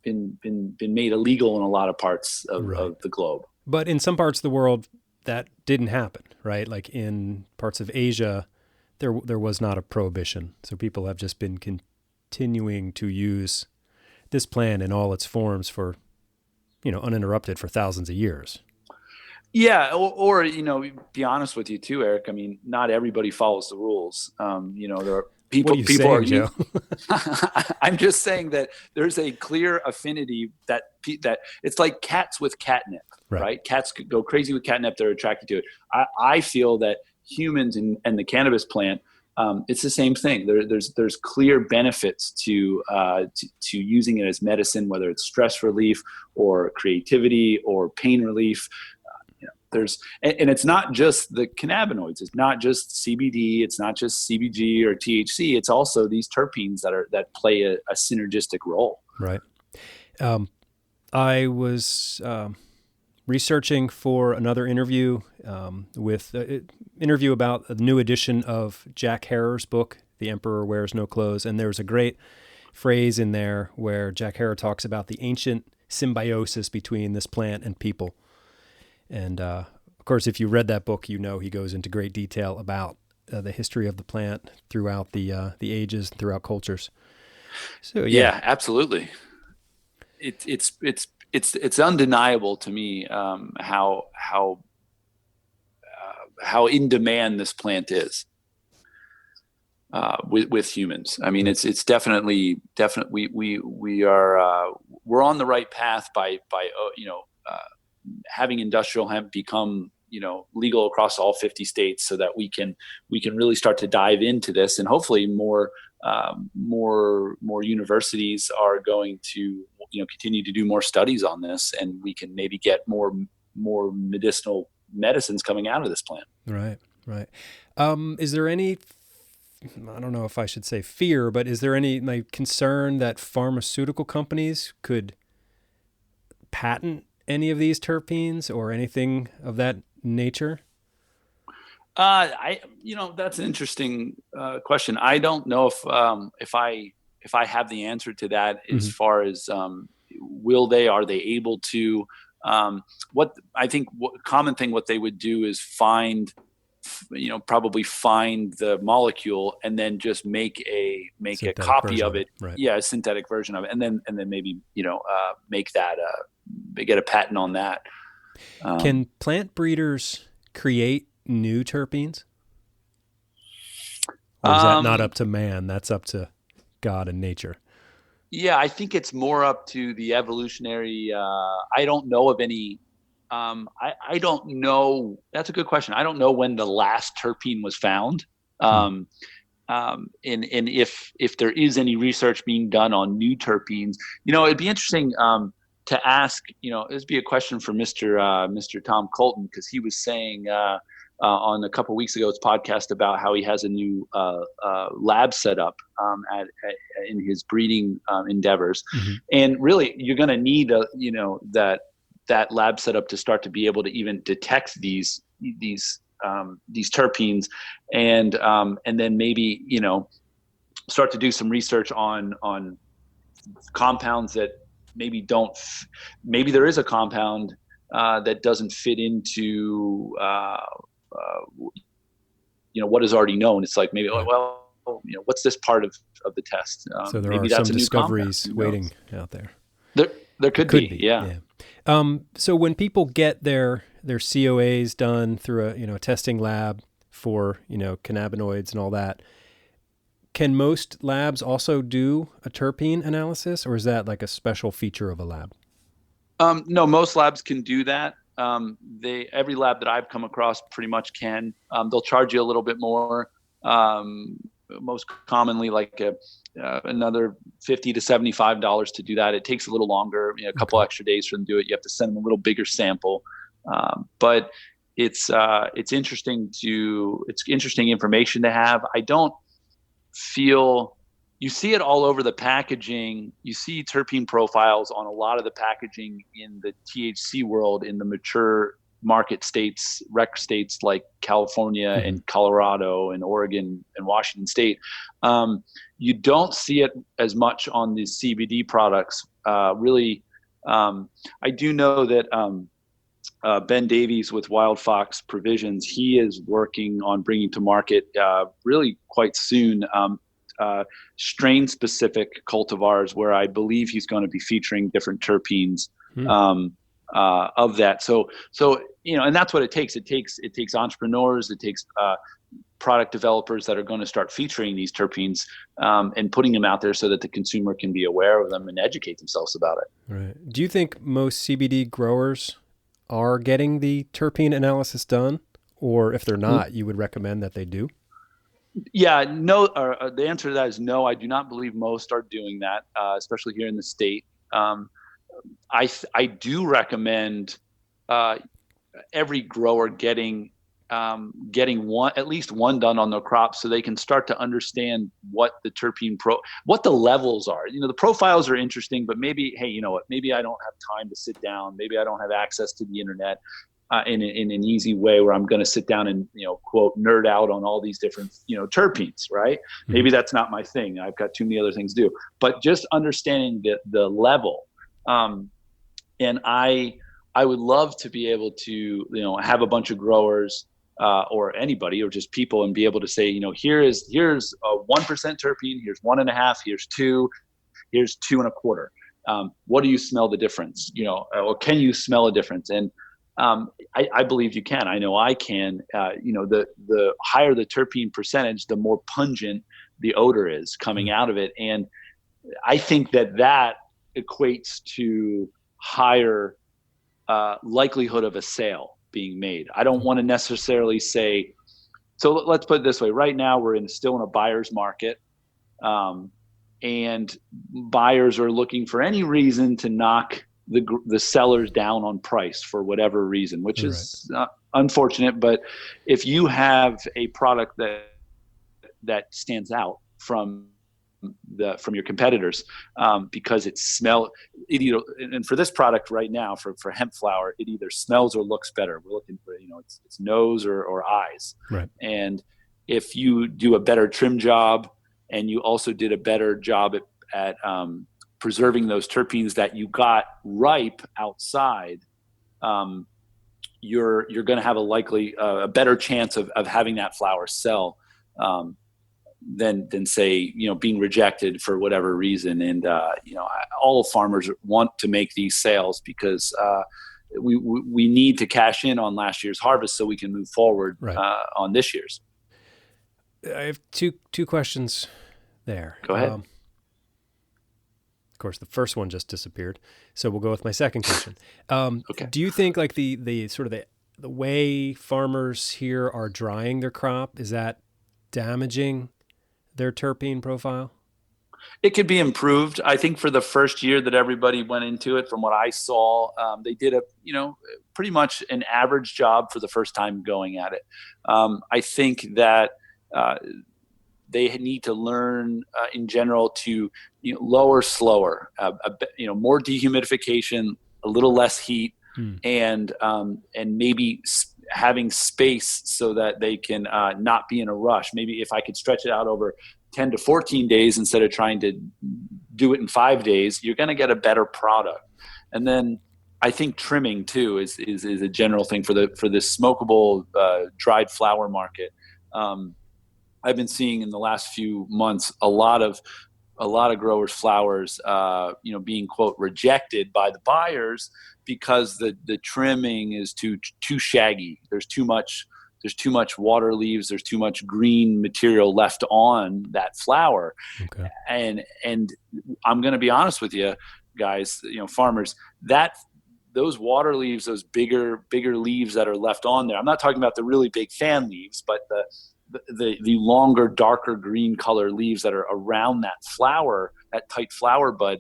been made illegal in a lot of parts of the globe. But in some parts of the world, that didn't happen, right? Like in parts of Asia, there was not a prohibition, so people have just been continuing to use this plant in all its forms for, uninterrupted for thousands of years. Yeah, or be honest with you too, Eric. I mean, not everybody follows the rules. There are people. What are you saying, Joe? I'm just saying that there's a clear affinity that it's like cats with catnip, right? Cats could go crazy with catnip; they're attracted to it. I feel that humans and the cannabis plant, it's the same thing. There's clear benefits to using it as medicine, whether it's stress relief or creativity or pain relief. And it's not just the cannabinoids. It's not just CBD. It's not just CBG or THC. It's also these terpenes that play a synergistic role. Right. I was researching for another interview with an interview about a new edition of Jack Herer's book, The Emperor Wears No Clothes. And there's a great phrase in there where Jack Herer talks about the ancient symbiosis between this plant and people. And, of course, if you read that book, he goes into great detail about the history of the plant throughout the ages, throughout cultures. So yeah, absolutely. It's undeniable to me how in demand this plant is with humans. I mean, it's definitely we're on the right path by having industrial hemp become legal across all 50 states, so that we can really start to dive into this, and hopefully more universities are going to continue to do more studies on this, and we can maybe get more medicinal medicines coming out of this plant. Right. Is there any, I don't know if I should say fear, but is there any concern that pharmaceutical companies could patent any of these terpenes or anything of that nature? That's an interesting question. I don't know if I have the answer to that as far as are they able to? What I think, common thing, what they would do is probably find the molecule and then just make a copy of it. Right. Yeah, a synthetic version of it, and then maybe make that get a patent on that. Can plant breeders create new terpenes? Or is that not up to man? That's up to God and nature. Yeah, I think it's more up to the evolutionary. I don't know of any. I don't know. That's a good question. I don't know when the last terpene was found. And if there is any research being done on new terpenes, it'd be interesting to ask. This would be a question for Mr. Tom Colton, because he was saying on a couple of weeks ago's podcast about how he has a new lab set up in his breeding endeavors, and really you're going to need that lab set up to start to be able to even detect these terpenes, and then maybe start to do some research on compounds that maybe there is a compound that doesn't fit into what is already known. It's like maybe what's this part of the test? So there maybe are that's some a discoveries waiting out there. There could be. Yeah. So when people get their COAs done through a testing lab for cannabinoids and all that, can most labs also do a terpene analysis, or is that like a special feature of a lab? No, most labs can do that. Every lab that I've come across pretty much can. They'll charge you a little bit more. Most commonly, like another $50 to $75 to do that. It takes a little longer, a couple extra days for them to do it. You have to send them a little bigger sample, but it's interesting information to have. I don't feel. You see it all over the packaging. You see terpene profiles on a lot of the packaging in the THC world, in the mature market states, rec states like California and Colorado and Oregon and Washington State. You don't see it as much on the CBD products. Really, I do know that Ben Davies with Wild Fox Provisions, he is working on bringing to market really quite soon strain-specific cultivars, where I believe he's going to be featuring different terpenes of that. So and that's what it takes. It takes entrepreneurs, it takes product developers that are going to start featuring these terpenes and putting them out there so that the consumer can be aware of them and educate themselves about it. Right. Do you think most CBD growers are getting the terpene analysis done, or if they're not, you would recommend that they do? Yeah, no. The answer to that is no. I do not believe most are doing that, especially here in the state. I do recommend every grower getting at least one done on their crops, so they can start to understand what the terpene what the levels are. The profiles are interesting, but maybe, hey, maybe I don't have time to sit down. Maybe I don't have access to the internet in an easy way where I'm going to sit down and, quote, nerd out on all these different, terpenes, right? Maybe that's not my thing. I've got too many other things to do. But just understanding the level. And I would love to be able to, have a bunch of growers or anybody, or just people, and be able to say, here's a 1% terpene, here's 1.5, here's 2, here's 2.25. What do you smell the difference? Or can you smell a difference? And I believe you can. I know I can. The higher the terpene percentage, the more pungent the odor is coming out of it. And I think that equates to higher likelihood of a sale being made. I don't want to necessarily say, so let's put it this way. Right now we're still in a buyer's market, and buyers are looking for any reason to knock the sellers down on price for whatever reason, which is unfortunate. But if you have a product that stands out from from your competitors, because and for this product right now, for hemp flower, it either smells or looks better. We're looking for, it's nose or eyes. Right. And if you do a better trim job, and you also did a better job at preserving those terpenes that you got ripe outside, you're going to have a better chance of having that flower sell than say, being rejected for whatever reason. And all farmers want to make these sales because we need to cash in on last year's harvest so we can move forward on this year's. I have two questions there. Go ahead. Of course, the first one just disappeared, so we'll go with my second question. Okay. Do you think like the sort of the way farmers here are drying their crop, is that damaging their terpene profile? It could be improved. I think for the first year that everybody went into it, from what I saw, they did pretty much an average job for the first time going at it. I think that they need to learn in general to lower slower, more dehumidification, a little less heat, and maybe having space so that they can not be in a rush. Maybe if I could stretch it out over 10 to 14 days instead of trying to do it in 5 days, you're going to get a better product. And then I think trimming too is a general thing for this smokable dried flower market. I've been seeing in the last few months a lot of growers' flowers, being quote rejected by the buyers because the trimming is too shaggy. There's too much water leaves. There's too much green material left on that flower. Okay. And I'm going to be honest with you guys, farmers, those water leaves, those bigger leaves that are left on there. I'm not talking about the really big fan leaves, but the longer, darker green color leaves that are around that flower, that tight flower bud.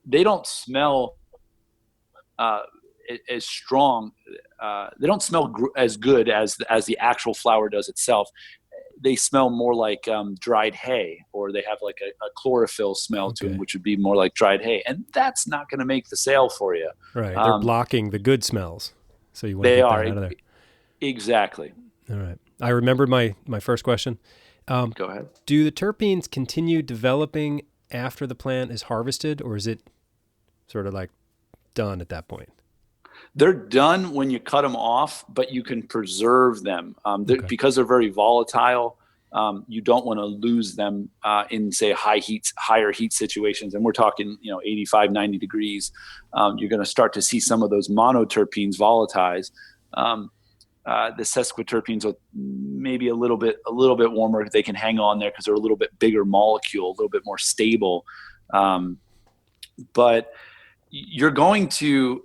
They don't smell as strong. They don't smell as good as the actual flower does itself. They smell more like dried hay, or they have like a chlorophyll smell to them, which would be more like dried hay. And that's not going to make the sale for you. Right. They're blocking the good smells. So you want to get that out of there. Exactly. All right. I remembered my first question. Go ahead. Do the terpenes continue developing after the plant is harvested, or is it sort of like done at that point? They're done when you cut them off, but you can preserve them because they're very volatile. You don't want to lose them in, say, higher heat situations. And we're talking, 85, 90 degrees. You're going to start to see some of those monoterpenes volatilize. The sesquiterpenes are maybe a little bit warmer. They can hang on there because they're a little bit bigger molecule, a little bit more stable. But you're going to,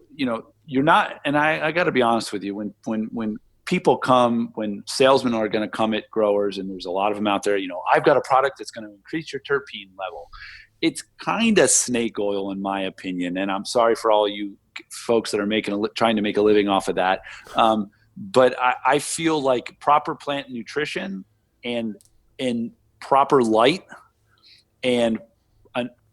you're not, and I got to be honest with you, when people come, when salesmen are going to come at growers, and there's a lot of them out there, I've got a product that's going to increase your terpene level. It's kind of snake oil, in my opinion. And I'm sorry for all you folks that are trying to make a living off of that. But I feel like proper plant nutrition and proper light and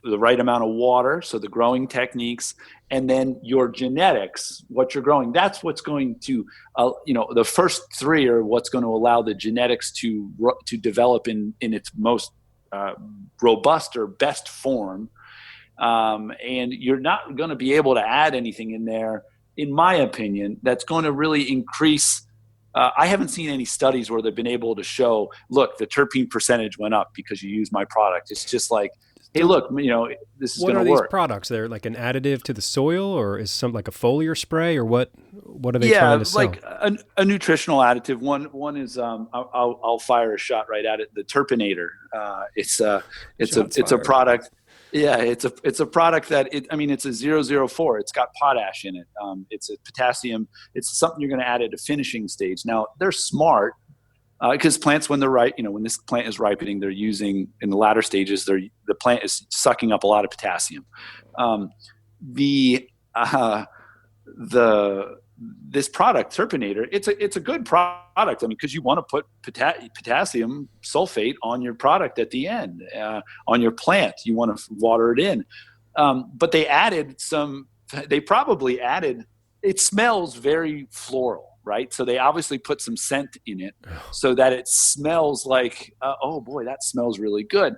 the right amount of water, so the growing techniques, and then your genetics, what you're growing, that's what's going to, the first three are what's going to allow the genetics to develop in its most robust or best form. And you're not going to be able to add anything in there, in my opinion, that's going to really increase. I haven't seen any studies where they've been able to show, look, the terpene percentage went up because you use my product. It's just like, hey, look, this is going to work. What are these products? They're like an additive to the soil, or is some like a foliar spray, or what are they trying to sell? Like a nutritional additive. One is I'll fire a shot right at it. The Terpenator. It's a product. Yeah, it's a product that it's a 004. It's got potash in it. It's a potassium. It's something you're going to add at a finishing stage. Now they're smart because plants, when they're ripe, when this plant is ripening, they're using, in the latter stages, the plant is sucking up a lot of potassium. The this product, Terpenator, it's a good product. I mean, because you want to put potassium sulfate on your product at the end, on your plant. You want to water it in. But they probably added, it smells very floral, right? So they obviously put some scent in it so that it smells like, oh boy, that smells really good.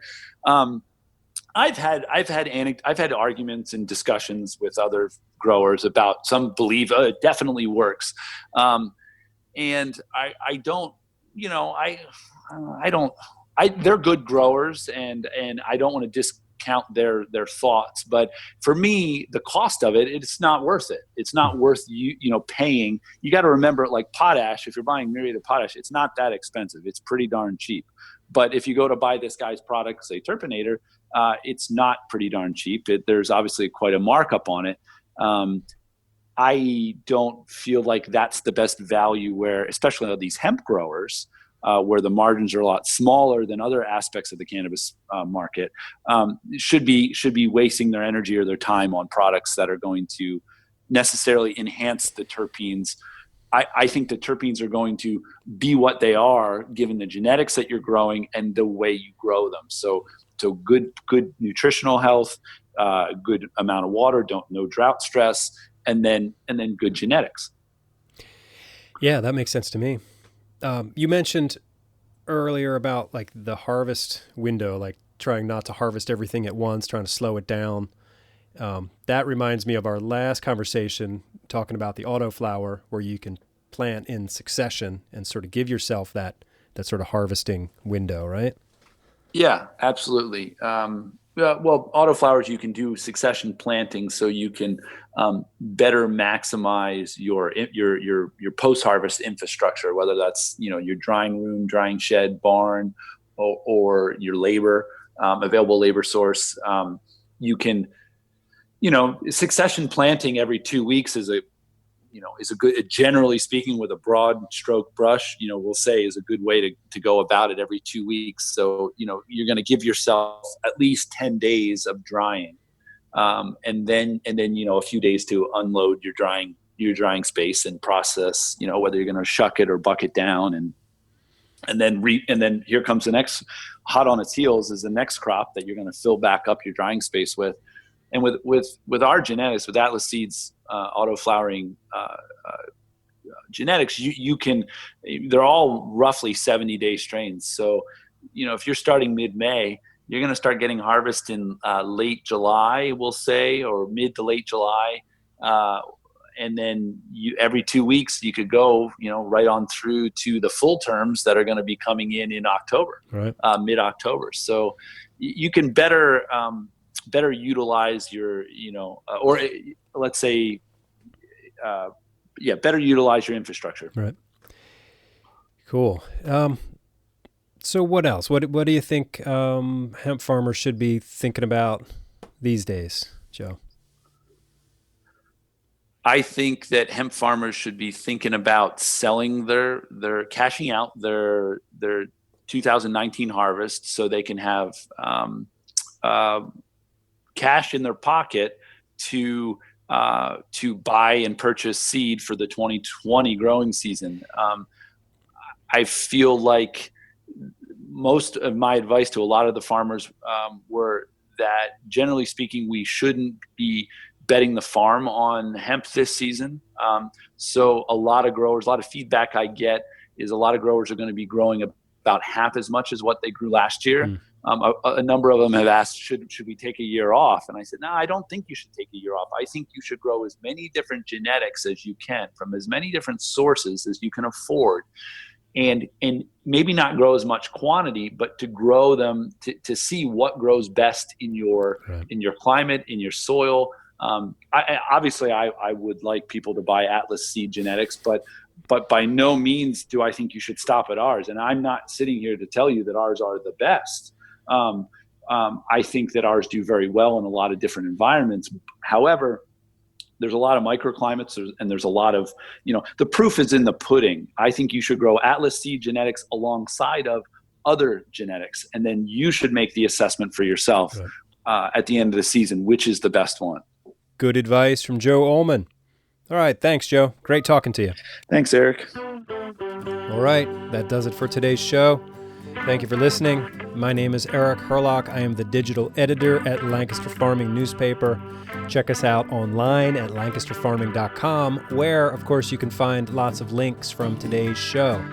I've had arguments and discussions with other growers about, some believe it definitely works, and I don't, they're good growers, and I don't want to discount their thoughts, but for me, the cost of it's not worth it. It's not worth paying. You got to remember, like potash, if you're buying myriad of potash, it's not that expensive. It's pretty darn cheap. But if you go to buy this guy's product, say Terpenator, it's not pretty darn cheap. There's obviously quite a markup on it. I don't feel like that's the best value, where, especially on these hemp growers, where the margins are a lot smaller than other aspects of the cannabis market, should be wasting their energy or their time on products that are going to necessarily enhance the terpenes. I think the terpenes are going to be what they are given the genetics that you're growing and the way you grow them. So good nutritional health, good amount of water, no drought stress, and then good genetics. Yeah, that makes sense to me. You mentioned earlier about like the harvest window, like trying not to harvest everything at once, trying to slow it down. That reminds me of our last conversation talking about the autoflower, where you can plant in succession and sort of give yourself that sort of harvesting window, right? Yeah, absolutely. Well, autoflowers, you can do succession planting, so you can better maximize your post-harvest infrastructure, whether that's your drying room, drying shed, barn, or your labor, available labor source. You can, succession planting every 2 weeks is a good, generally speaking, with a broad stroke brush, we'll say, is a good way to go about it every 2 weeks. So, you're going to give yourself at least 10 days of drying, and then a few days to unload your drying space and process, whether you're going to shuck it or buck it down, and then here comes the next, hot on its heels is the next crop that you're going to fill back up your drying space with. And with our genetics, with Atlas Seeds auto-flowering genetics, you can, they're all roughly 70-day strains. So, if you're starting mid-May, you're going to start getting harvest in late July, we'll say, or mid to late July. And then every 2 weeks, you could go, right on through to the full terms that are going to be coming in October, right. Mid-October. So you can better utilize your, or let's say, better utilize your infrastructure. Right. Cool. So what else? What do you think hemp farmers should be thinking about these days, Joe? I think that hemp farmers should be thinking about selling their cashing out their 2019 harvest, so they can have cash in their pocket to buy and purchase seed for the 2020 growing season. I feel like most of my advice to a lot of the farmers were that, generally speaking, we shouldn't be betting the farm on hemp this season. So a lot of feedback I get is a lot of growers are going to be growing about half as much as what they grew last year. A number of them have asked, should we take a year off? And I said, no, I don't think you should take a year off. I think you should grow as many different genetics as you can from as many different sources as you can afford, and maybe not grow as much quantity, but to grow them to see what grows best in your climate, in your soil. I would like people to buy Atlas Seed genetics, but by no means do I think you should stop at ours. And I'm not sitting here to tell you that ours are the best. I think that ours do very well in a lot of different environments. However, there's a lot of microclimates, and there's a lot of, the proof is in the pudding. I think you should grow Atlas Seed genetics alongside of other genetics, and then you should make the assessment for yourself at the end of the season, which is the best one. Good advice from Joe Ullman. All right. Thanks, Joe. Great talking to you. Thanks, Eric. All right. That does it for today's show. Thank you for listening. My name is Eric Herlock. I am the digital editor at Lancaster Farming Newspaper. Check us out online at lancasterfarming.com, where, of course, you can find lots of links from today's show.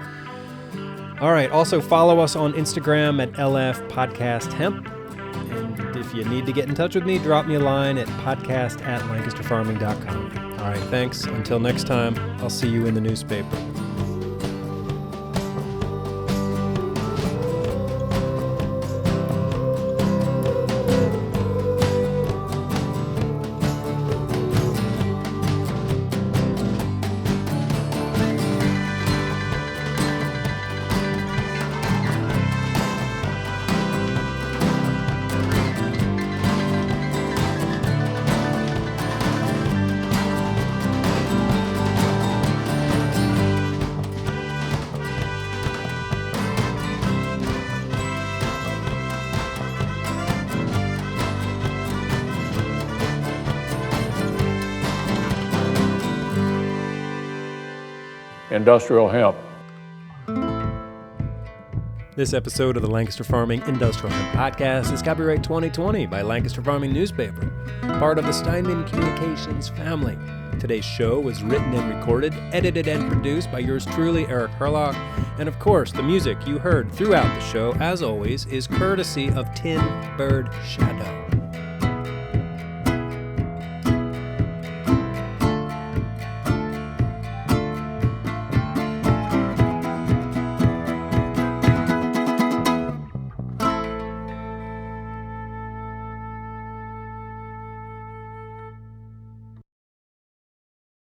All right. Also, follow us on Instagram at LF Podcast Hemp. And if you need to get in touch with me, drop me a line at podcast@lancasterfarming.com. All right. Thanks. Until next time, I'll see you in the newspaper. Industrial hemp. This episode of the Lancaster Farming Industrial Hemp Podcast is copyright 2020 by Lancaster Farming Newspaper, part of the Steinman Communications family. Today's show was written and recorded, edited and produced by yours truly, Eric Herlock. And of course, the music you heard throughout the show, as always, is courtesy of Tin Bird Shadow.